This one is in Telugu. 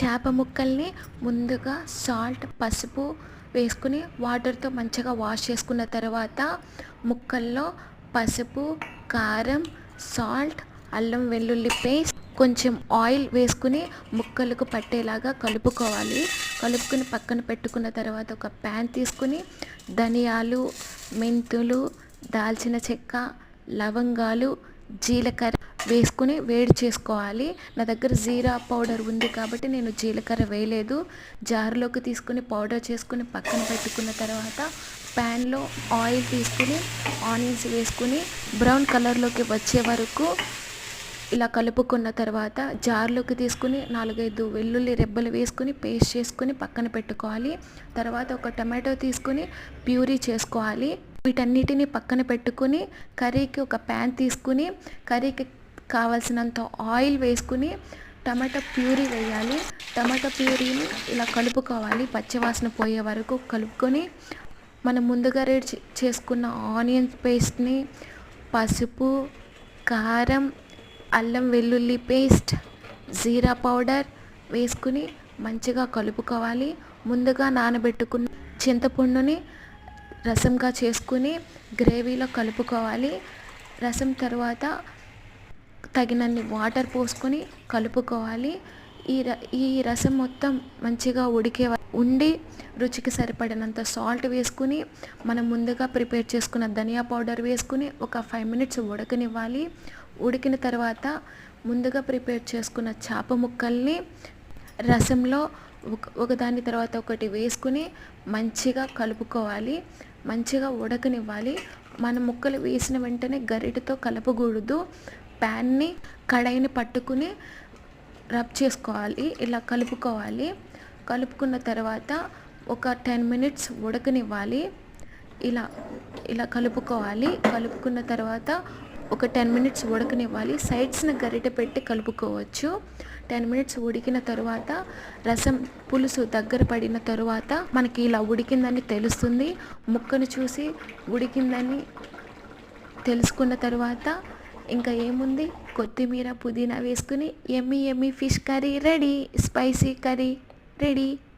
చేప ముక్కల్ని ముందుగా సాల్ట్, పసుపు వేసుకుని వాటర్తో మంచిగా వాష్ చేసుకున్న తర్వాత ముక్కల్లో పసుపు, కారం, సాల్ట్, అల్లం వెల్లుల్లి పేస్ట్, కొంచెం ఆయిల్ వేసుకుని ముక్కలకు పట్టేలాగా కలుపుకోవాలి. కలుపుకుని పక్కన పెట్టుకున్న తర్వాత ఒక ప్యాన్ తీసుకుని ధనియాలు, మెంతులు, దాల్చిన చెక్క, లవంగాలు, జీలకర్ర వేసుకుని వేడి చేసుకోవాలి. నా దగ్గర జీరా పౌడర్ ఉంది కాబట్టి నేను జీలకర్ర వేయలేదు. జారులోకి తీసుకుని పౌడర్ చేసుకుని పక్కన పెట్టుకున్న తర్వాత ప్యాన్లో ఆయిల్ తీసుకుని ఆనియన్స్ వేసుకుని బ్రౌన్ కలర్లోకి వచ్చే వరకు ఇలా కలుపుకున్న తర్వాత జార్లోకి తీసుకుని 4-5 వెల్లుల్లి రెబ్బలు వేసుకుని పేస్ట్ చేసుకుని పక్కన పెట్టుకోవాలి. తర్వాత ఒక టమాటో తీసుకుని ప్యూరీ చేసుకోవాలి. వీటన్నిటిని పక్కన పెట్టుకుని కర్రీకి ఒక ప్యాన్ తీసుకుని కర్రీకి కావాల్సినంత ఆయిల్ వేసుకుని టమాటా ప్యూరీ వేయాలి. టమాటా ప్యూరీని ఇలా కలుపుకోవాలి. పచ్చివాసన పోయే వరకు కలుపుకొని మనం ముందుగా రెడీ చేసుకున్న ఆనియన్ పేస్ట్ని, పసుపు, కారం, అల్లం వెల్లుల్లి పేస్ట్, జీరా పౌడర్ వేసుకుని మంచిగా కలుపుకోవాలి. ముందుగా నానబెట్టుకున్న చింతపండుని రసంగా చేసుకుని గ్రేవీలో కలుపుకోవాలి. రసం తర్వాత తగినన్ని వాటర్ పోసుకొని కలుపుకోవాలి. ఈ రసం మొత్తం మంచిగా ఉండి రుచికి సరిపడినంత సాల్ట్ వేసుకుని మనం ముందుగా ప్రిపేర్ చేసుకున్న ధనియా పౌడర్ వేసుకుని ఒక 5 మినిట్స్ ఉడకనివ్వాలి. ఉడికిన తర్వాత ముందుగా ప్రిపేర్ చేసుకున్న చేప ముక్కల్ని రసంలో ఒకదాని తర్వాత ఒకటి వేసుకుని మంచిగా కలుపుకోవాలి. మంచిగా ఉడకనివ్వాలి. మన ముక్కలు వేసిన వెంటనే గరిటెతో కలపకూడదు. ప్యాన్ని కడాయిని పట్టుకుని రబ్ చేసుకోవాలి. ఇలా కలుపుకోవాలి. కలుపుకున్న తర్వాత ఒక 10 మినిట్స్ ఉడకనివ్వాలి. ఇలా కలుపుకోవాలి. కలుపుకున్న తర్వాత ఒక 10 మినిట్స్ ఉడకనివ్వాలి. సైడ్స్ని గరిటె పెట్టి కలుపుకోవచ్చు. 10 మినిట్స్ ఉడికిన తర్వాత రసం పులుసు దగ్గర పడిన తర్వాత మనకి ఇలా ఉడికిందని తెలుస్తుంది. ముక్కను చూసి ఉడికిందని తెలుసుకున్న తర్వాత ఇంకా ఏముంది, కొత్తిమీర, పుదీనా వేసుకుని yummy fish curry ready. Spicy curry ready.